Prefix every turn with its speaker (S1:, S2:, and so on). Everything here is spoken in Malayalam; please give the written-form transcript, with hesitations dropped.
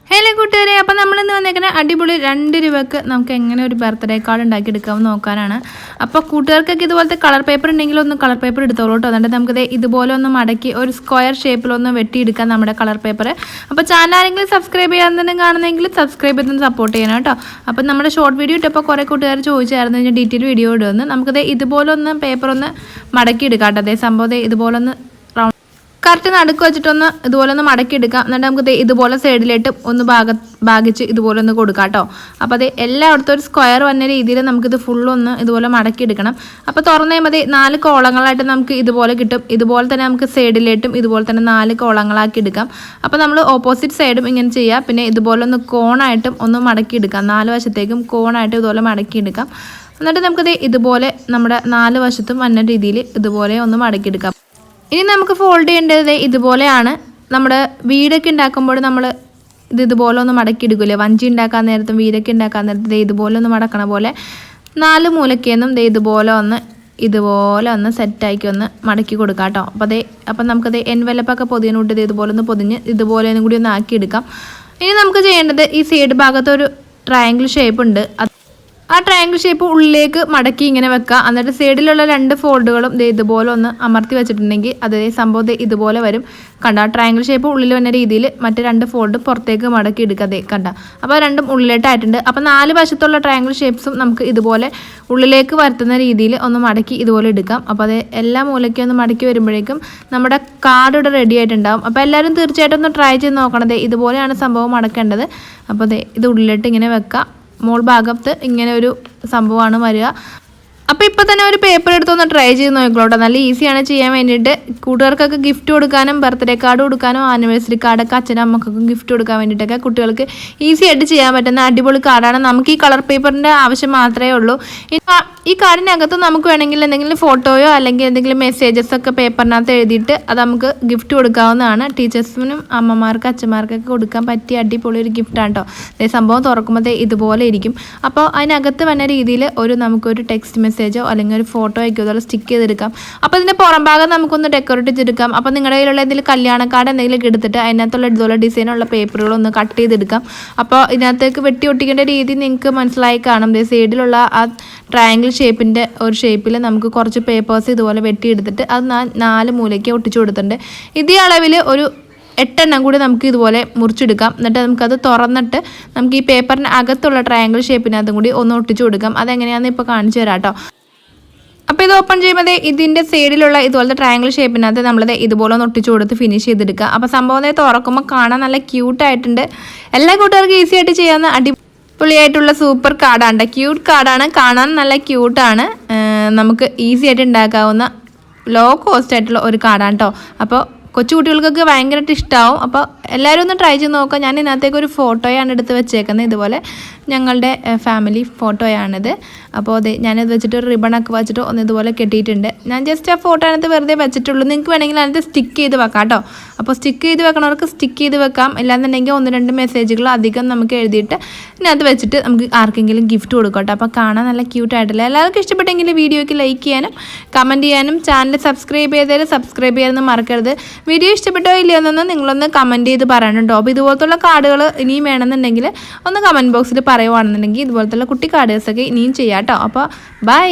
S1: ഹലോ കൂട്ടുകാരെ, അപ്പോൾ നമ്മളിന്ന് വന്നേക്കുന്ന അടിപൊളി 2 രൂപയ്ക്ക് നമുക്ക് എങ്ങനെ ഒരു ബർത്ത്ഡേ കാർഡ് ഉണ്ടാക്കിയെടുക്കാമെന്ന് നോക്കാനാണ്. അപ്പോൾ കൂട്ടുകാർക്കൊക്കെ ഇതുപോലത്തെ കളർ പേപ്പർ ഉണ്ടെങ്കിൽ ഒന്ന് കളർ പേപ്പർ എടുത്തോളൂ കേട്ടോ. എന്നിട്ട് നമുക്കിത് ഇതുപോലെ ഒന്ന് മടക്കി ഒരു സ്ക്വയർ ഷേപ്പിലൊന്ന് വെട്ടിയെടുക്കാം നമ്മുടെ കളർ പേപ്പർ. അപ്പോൾ ചാനൽ ആരെങ്കിലും സബ്സ്ക്രൈബ് ചെയ്യാൻ തന്നെ കാണുന്നെങ്കിൽ സബ്സ്ക്രൈബ് ചെയ്ത് സപ്പോർട്ട് ചെയ്യണം കേട്ടോ. അപ്പോൾ നമ്മുടെ ഷോർട്ട് വീഡിയോ ഇട്ടപ്പോൾ കുറേ കൂട്ടുകാർ ചോദിച്ചായിരുന്നു ഞാൻ ഡീറ്റെയിൽ വീഡിയോ ഇടുമെന്ന്. നമുക്കിത് ഇതുപോലെ ഒന്ന് പേപ്പർ ഒന്ന് മടക്കി എടുക്കാം കേട്ടോ. അതേ സംഭവം ഇതുപോലെ ഒന്ന് കറക്റ്റ് നടുക്ക് വെച്ചിട്ടൊന്ന് ഇതുപോലെ ഒന്ന് മടക്കിയെടുക്കാം. എന്നിട്ട് നമുക്ക് ഇതുപോലെ സൈഡിലായിട്ട് ഒന്ന് ഭാഗിച്ച് ഇതുപോലെ ഒന്ന് കൊടുക്കാം കേട്ടോ. അപ്പോൾ അത് എല്ലായിടത്തും ഒരു സ്ക്വയർ വന്ന രീതിയിൽ നമുക്കിത് ഫുള്ളൊന്ന് ഇതുപോലെ മടക്കിയെടുക്കണം. അപ്പോൾ തുറന്നു കഴിയുമ്പോൾ 4 കോളങ്ങളായിട്ട് നമുക്ക് ഇതുപോലെ കിട്ടും. ഇതുപോലെ തന്നെ നമുക്ക് സൈഡിലായിട്ടും ഇതുപോലെ തന്നെ 4 കോളങ്ങളാക്കി എടുക്കാം. അപ്പോൾ നമ്മൾ ഓപ്പോസിറ്റ് സൈഡും ഇങ്ങനെ ചെയ്യുക. പിന്നെ ഇതുപോലെ ഒന്ന് കോണായിട്ടും ഒന്ന് മടക്കിയെടുക്കാം. 4 വശത്തേക്കും കോണായിട്ട് ഇതുപോലെ മടക്കിയെടുക്കാം. എന്നിട്ട് നമുക്കത് ഇതുപോലെ നമ്മുടെ 4 വശത്തും വന്ന രീതിയിൽ ഇതുപോലെ ഒന്ന് മടക്കിയെടുക്കാം. ഇനി നമുക്ക് ഫോൾഡ് ചെയ്യേണ്ടത് ഇതുപോലെയാണ്. നമ്മുടെ വീടൊക്കെ ഉണ്ടാക്കുമ്പോൾ നമ്മൾ ഇതുപോലെ ഒന്ന് മടക്കിയെടുക്കില്ലേ, വഞ്ചി ഉണ്ടാക്കാൻ നേരത്തും വീടൊക്കെ ഉണ്ടാക്കാൻ നേരത്തും ഇതുപോലെ ഒന്ന് മടക്കണ പോലെ 4 മൂലക്കൊന്നും ഇതുപോലെ ഒന്ന് സെറ്റാക്കി ഒന്ന് മടക്കി കൊടുക്കാം കേട്ടോ. അപ്പം നമുക്കത് എൻവലപ്പൊക്കെ പൊതിയനൂട്ട് ഇതുപോലെ ഒന്ന് പൊതിഞ്ഞ് ഇതുപോലെ ഒന്നും കൂടി ഒന്ന് ആക്കിയെടുക്കാം. ഇനി നമുക്ക് ചെയ്യേണ്ടത് ഈ സൈഡ് ഭാഗത്തൊരു ട്രയാങ്കിൾ ഷേപ്പ് ഉണ്ട്. ആ ട്രയാങ്കിൾ ഷേപ്പ് ഉള്ളിലേക്ക് മടക്കി ഇങ്ങനെ വെക്കുക. എന്നിട്ട് സൈഡിലുള്ള 2 ഫോൾഡുകളും ഇതുപോലെ ഒന്ന് അമർത്തി വെച്ചിട്ടുണ്ടെങ്കിൽ അതേ സംഭവം ഇതുപോലെ വരും. കണ്ട ട്രയാങ്കിൾ ഷേപ്പ് ഉള്ളിൽ വന്ന രീതിയിൽ മറ്റ് 2 ഫോൾഡ് പുറത്തേക്ക് മടക്കി എടുക്കുക. കണ്ട അപ്പോൾ രണ്ടും ഉള്ളിലേട്ടായിട്ടുണ്ട്. അപ്പോൾ 4 വശത്തുള്ള ട്രയാങ്കിൾ ഷേപ്സും നമുക്ക് ഇതുപോലെ ഉള്ളിലേക്ക് വരുത്തുന്ന രീതിയിൽ ഒന്ന് മടക്കി ഇതുപോലെ എടുക്കാം. അപ്പോൾ അത് എല്ലാ മൂലയ്ക്കും ഒന്ന് മടക്കി വരുമ്പോഴേക്കും നമ്മുടെ കാർഡ് ഇവിടെ റെഡി ആയിട്ടുണ്ടാകും. അപ്പോൾ എല്ലാവരും തീർച്ചയായിട്ടും ഒന്ന് ട്രൈ ചെയ്ത് നോക്കണത്. ഇതുപോലെയാണ് സംഭവം മടക്കേണ്ടത്. അപ്പോൾ ഇത് ഉള്ളിലോട്ട് ഇങ്ങനെ വെക്കാം. മോൾ ഭാഗത്ത് ഇങ്ങനെ ഒരു സംഭവമാണ് വരിക. അപ്പോൾ ഇപ്പോൾ തന്നെ ഒരു പേപ്പർ എടുത്തൊന്ന് ട്രൈ ചെയ്ത് നോക്കിക്കോട്ടെ. നല്ല ഈസിയാണ് ചെയ്യാൻ വേണ്ടിയിട്ട്. കൂട്ടുകാർക്കൊക്കെ ഗിഫ്റ്റ് കൊടുക്കാനും ബർത്ത്ഡേ കാർഡ് കൊടുക്കാനും ആനിവേഴ്സറി കാർഡൊക്കെ അച്ഛനും അമ്മക്കൊക്കെ ഗിഫ്റ്റ് കൊടുക്കാൻ വേണ്ടിയിട്ടൊക്കെ കുട്ടികൾക്ക് ഈസി ആയിട്ട് ചെയ്യാൻ പറ്റുന്ന അടിപൊളി കാർഡാണ്. നമുക്ക് ഈ കളർ പേപ്പറിൻ്റെ ആവശ്യം മാത്രമേ ഉള്ളൂ. ഈ കാർഡിനകത്ത് നമുക്ക് വേണമെങ്കിൽ എന്തെങ്കിലും ഫോട്ടോയോ അല്ലെങ്കിൽ എന്തെങ്കിലും മെസ്സേജസൊക്കെ പേപ്പറിനകത്ത് എഴുതിയിട്ട് അത് നമുക്ക് ഗിഫ്റ്റ് കൊടുക്കാവുന്നതാണ്. ടീച്ചേഴ്സിനും അമ്മമാർക്ക് അച്ഛന്മാർക്കൊക്കെ കൊടുക്കാൻ പറ്റിയ അടിപൊളി ഒരു ഗിഫ്റ്റാണ് കേട്ടോ. അതേ സംഭവം തുറക്കുമ്പോൾ ഇതുപോലെ ഇരിക്കും. അപ്പോൾ അതിനകത്ത് വന്ന രീതിയിൽ നമുക്കൊരു ടെക്സ്റ്റ് മെസ്സേജോ അല്ലെങ്കിൽ ഒരു ഫോട്ടോ ആയിക്കോ അതുപോലെ സ്റ്റിക്ക് ചെയ്തെടുക്കാം. അപ്പോൾ ഇതിൻ്റെ പുറം ഭാഗം നമുക്കൊന്ന് ഡെക്കറേറ്റ് ചെയ്തെടുക്കാം. അപ്പോൾ നിങ്ങളുടെ കയ്യിലുള്ള എന്തെങ്കിലും കല്യാണ കാർഡ് എന്തെങ്കിലും എടുത്തിട്ട് അതിനകത്തുള്ള ഇതുപോലെ ഡിസൈനുള്ള പേപ്പറുകളൊന്ന് കട്ട് ചെയ്തെടുക്കാം. അപ്പോൾ ഇതിനകത്തേക്ക് വെട്ടി ഒട്ടിക്കേണ്ട രീതി നിങ്ങൾക്ക് മനസ്സിലായി കാണും. സൈഡിലുള്ള ആ ട്രയാങ്കിൾ ഷേപ്പിൻ്റെ ഒരു ഷേപ്പിൽ നമുക്ക് കുറച്ച് പേപ്പേഴ്സ് ഇതുപോലെ വെട്ടിയെടുത്തിട്ട് അത് 4 മൂലയ്ക്ക് ഒട്ടിച്ചു കൊടുത്തിട്ടുണ്ട്. ഇതേ അളവിൽ ഒരു 8 എണ്ണം കൂടി നമുക്ക് ഇതുപോലെ മുറിച്ചെടുക്കാം. എന്നിട്ട് നമുക്കത് തുറന്നിട്ട് നമുക്ക് ഈ പേപ്പറിന് അകത്തുള്ള ട്രയാങ്കിൾ ഷേപ്പിനകത്തും കൂടി ഒന്ന് ഒട്ടിച്ചു കൊടുക്കാം. അതെങ്ങനെയാണെന്ന് ഇപ്പോൾ കാണിച്ചു തരാം കേട്ടോ. അപ്പോൾ ഇത് ഓപ്പൺ ചെയ്യുമ്പോൾ ഇതിൻ്റെ സൈഡിലുള്ള ഇതുപോലത്തെ ട്രയാങ്കിൾ ഷേപ്പിനകത്ത് നമ്മളത് ഇതുപോലെ ഒന്ന് ഒട്ടിച്ചു കൊടുത്ത് ഫിനിഷ് ചെയ്തെടുക്കുക. അപ്പോൾ സംഭവം തുറക്കുമ്പോൾ കാണാൻ നല്ല ക്യൂട്ടായിട്ടുണ്ട്. എല്ലാ കൂട്ടുകാർക്കും ഈസി ആയിട്ട് ചെയ്യാവുന്ന അടിപൊളിയായിട്ടുള്ള സൂപ്പർ കാർഡാണ്. ക്യൂട്ട് കാർഡാണ്, കാണാൻ നല്ല ക്യൂട്ടാണ്. നമുക്ക് ഈസി ആയിട്ട് ഉണ്ടാക്കാവുന്ന ലോ കോസ്റ്റ് ആയിട്ടുള്ള ഒരു കാർഡാണ് കേട്ടോ. അപ്പോൾ കൊച്ചുകുട്ടികൾക്കൊക്കെ ഭയങ്കരമായിട്ട് ഇഷ്ടമാവും. അപ്പോൾ എല്ലാവരും ഒന്ന് ട്രൈ ചെയ്ത് നോക്കാം. ഞാൻ ഇതിനകത്തേക്ക് ഒരു ഫോട്ടോയാണ് എടുത്ത് വെച്ചേക്കുന്നത്. ഇതുപോലെ ഞങ്ങളുടെ ഫാമിലി ഫോട്ടോയാണിത്. അപ്പോൾ ഞാനിത് വെച്ചിട്ട് ഒരു റിബണൊക്കെ വെച്ചിട്ട് ഒന്ന് ഇതുപോലെ കെട്ടിയിട്ടുണ്ട്. ഞാൻ ജസ്റ്റ് ആ ഫോട്ടോ അതിനകത്ത് വെറുതെ വെച്ചിട്ടുള്ളൂ. നിങ്ങൾക്ക് വേണമെങ്കിൽ അതിനകത്ത് സ്റ്റിക്ക് ചെയ്ത് വെക്കാം കേട്ടോ. അപ്പോൾ സ്റ്റിക്ക് ചെയ്ത് വെക്കണവർക്ക് സ്റ്റിക്ക് ചെയ്ത് വെക്കാം. ഇല്ലാന്നുണ്ടെങ്കിൽ 1-2 മെസ്സേജുകൾ അധികം നമുക്ക് എഴുതിയിട്ട് ഇതിനകത്ത് വെച്ചിട്ട് നമുക്ക് ആർക്കെങ്കിലും ഗിഫ്റ്റ് കൊടുക്കാം കേട്ടോ. അപ്പോൾ കാണാൻ നല്ല ക്യൂട്ടായിട്ടില്ല. എല്ലാവർക്കും ഇഷ്ടപ്പെട്ടെങ്കിൽ വീഡിയോയ്ക്ക് ലൈക്ക് ചെയ്യാനും കമൻറ്റ് ചെയ്യാനും ചാനൽ സബ്സ്ക്രൈബ് ചെയ്യാനൊന്നും മറക്കരുത്. വീഡിയോ ഇഷ്ടപ്പെട്ടോ ഇല്ലയോ എന്നൊന്ന് നിങ്ങളൊന്ന് കമൻറ്റ് ചെയ്ത് പറയണം കേട്ടോ. അപ്പോൾ ഇതുപോലത്തുള്ള കാർഡുകൾ ഇനിയും വേണമെന്നുണ്ടെങ്കിൽ ഒന്ന് കമൻറ്റ് ബോക്സിൽ പറയുവാണെന്നുണ്ടെങ്കിൽ ഇതുപോലത്തുള്ള കുട്ടി കാർഡേഴ്സൊക്കെ ഇനിയും ചെയ്യാം കേട്ടോ. അപ്പോൾ ബൈ.